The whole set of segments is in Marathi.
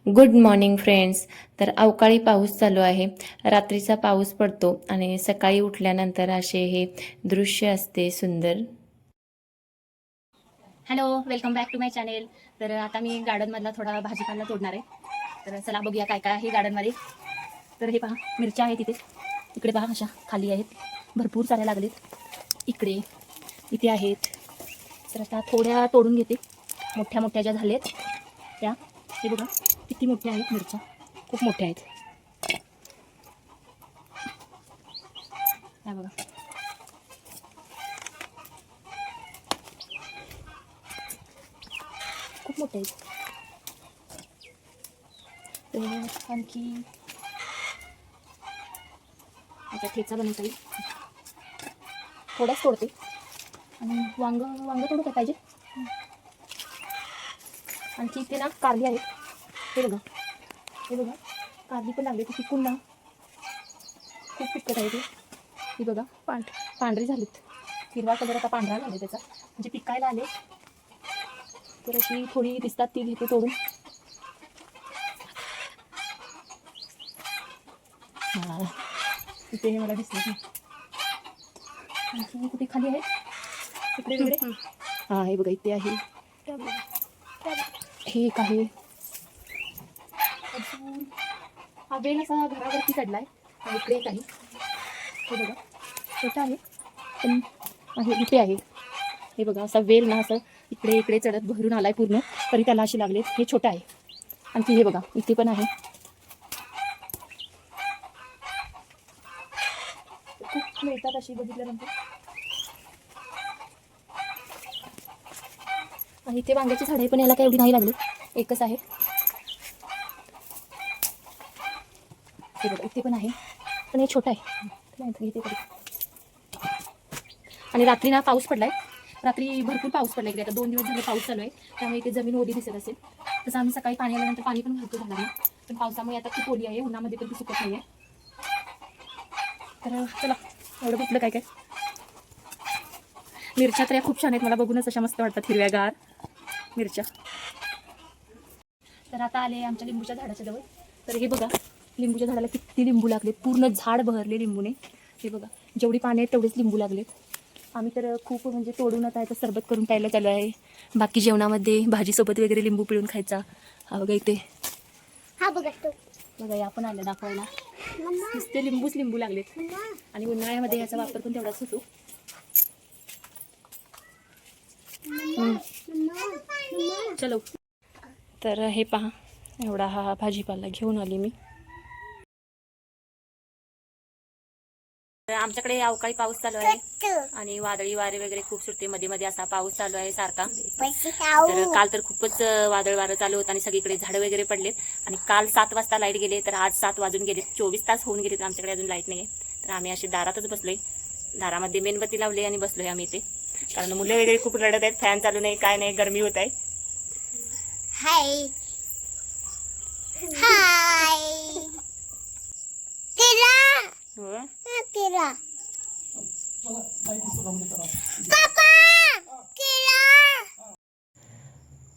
Good morning friends. तर अवकाळी पाऊस चालू आहे. रात्रीचा पाऊस पडतो आणि सकाळी उठल्यानंतर असे हे दृश्य असते सुंदर. Hello, welcome back to my channel. तर आता मी गार्डनमधला थोडा भाजीपाला तोडणार आहे. तर चला बघूया काय काय आहे गार्डनमध्ये. तर हे पहा, मिरच्या आहेत इथे. इकडे पहा अशा खाली आहेत, भरपूर साऱ्या लागलेत. इथे आहेत. तर आता थोड्या तोडून घेते. मोठ्या मोठ्या ज्या झाल्यात त्या. हे बघा किती मोठ्या आहेत मिरच्या, खूप मोठ्या आहेत. ह्या बघा, खूप मोठे आहेत. तर आणखी आता ठेचा बनवता येईल. थोडाच तोडते. आणि वांग वांग तोडू काय पाहिजे. आणखी इथे ना कारली आहेत. हे बघा कारली पण लागली. ती पिकून ना खूप पिकत आहे. ती बघा पांढरी झालीत. हिरवा कलर आता पांढरा झाला त्याचा, म्हणजे पिकायला आले. तर अशी थोडी दिसतात, ती घेते तोडून. हां, इथे मला दिसलं नाही. आणखी कुठे खाली आहे तिकडे वगैरे. हां, हे बघा इथे आहे. हे एक आहे. अजून हा वेल असा घरावरती काढलाय. इकडे एक आहे. हे बघा छोटा आहे पण आहे. इथे आहे. हे बघा असा वेल ना असं इकडे इकडे चढत भरून आलाय पूर्ण, तरी त्याला असे लागले. हे छोटं आहे. आणखी हे बघा इथे पण आहे. खूप मिळतात अशी बघितल्यानंतर. आणि इथे वांग्याची झाडे पण याला काही एवढी नाही लागली, एकच आहे. हे बघा इथे पण आहे, पण हे छोटं आहे. इथे आणि रात्री ना पाऊस पडलाय. रात्री भरपूर पाऊस पडला इकडे. आता 2 दिवस झाले पाऊस चालू आहे, त्यामुळे इथे जमीन ओली दिसत असेल. तसं आम्ही सकाळी पाणी आल्यानंतर पाणी पण भरपूर झालं ना, पण पावसामुळे आता खूप ओली आहे. उन्हामध्ये पण ती सुकत नाही आहे. तर चला, एवढं बघलं काय काय. मिरच्या तर या खूप छान आहेत. मला बघूनच अशा मस्त वाटतात, हिरव्यागार मिरच्या. तर आता आले आमच्या लिंबूच्या झाडाच्या जवळ. तर हे बघा लिंबूच्या झाडाला किती लिंबू लागलेत. पूर्ण झाड बहरले लिंबूने. हे बघा जेवढी पाने आहेत तेवढेच लिंबू लागलेत. आम्ही तर खूप म्हणजे तोडून आता याचं सरबत करून प्यायला चालू आहे. बाकी जेवणामध्ये भाजीसोबत वगैरे लिंबू पिळून खायचा. हा बघा इथे. हा बघा बघा, या पण आल्या दाखवायला. नुसते लिंबू लागलेत. आणि उन्हाळ्यामध्ये याचा वापर पण तेवढाच होतो. चलो. तर हे पहा, एवढा हा भाजीपाला घेऊन आली मी. आमच्याकडे अवकाळी पाऊस चालू आहे आणि वादळी वारे वगैरे खूप सुटते. मध्ये मध्ये असा पाऊस चालू आहे सारखा. तर काल तर खूपच वादळ वारं चालू होतं आणि सगळीकडे झाडं वगैरे पडलेत. आणि काल 7 वाजता लाईट गेले, तर आज 7 वाजून गेले. 24 तास होऊन गेले, तर आमच्याकडे अजून लाईट नाही आहे. तर आम्ही अशी दारातच बसलोय. दारामध्ये मेणबत्ती लावली आणि बसलोय आम्ही इथे, कारण मुलं वगैरे खूप रडत आहेत. फॅन चालू नाही, काय नाही, गरमी होत आहे. हाय हाय केला.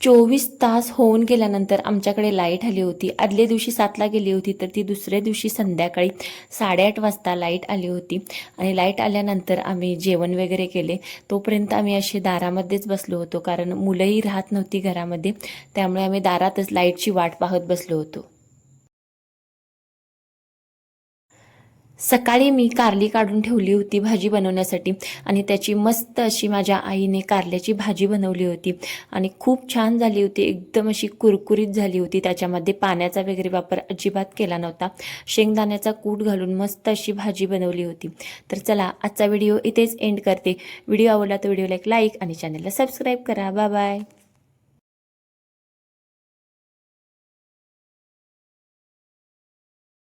24 तास होऊन गेल्यानंतर आमच्याकडे लाईट आली होती. आदल्या दिवशी 7ला गेली होती, तर ती दुसऱ्या दिवशी संध्याकाळी 8:30 वाजता लाईट आली होती. आणि लाईट आल्यानंतर आम्ही जेवण वगैरे केले. तोपर्यंत आम्ही असे दारामध्येच बसलो होतो, कारण मुलंही राहत नव्हती घरामध्ये. त्यामुळे आम्ही दारातच लाईटची वाट पाहत बसलो होतो. सकाळी मी कारली काढून ठेवली होती भाजी बनवण्यासाठी, आणि त्याची मस्त अशी माझ्या आईने कारल्याची भाजी बनवली होती आणि खूप छान झाली होती. एकदम अशी कुरकुरीत झाली होती. त्याच्यामध्ये पाण्याचा वगैरे वापर अजिबात केला नव्हता. शेंगदाण्याचा कूट घालून मस्त अशी भाजी बनवली होती. तर चला, आजचा व्हिडिओ इथेच एंड करते. व्हिडिओ आवडला तर व्हिडिओला एक लाईक आणि चॅनलला सबस्क्राईब करा. Bye bye.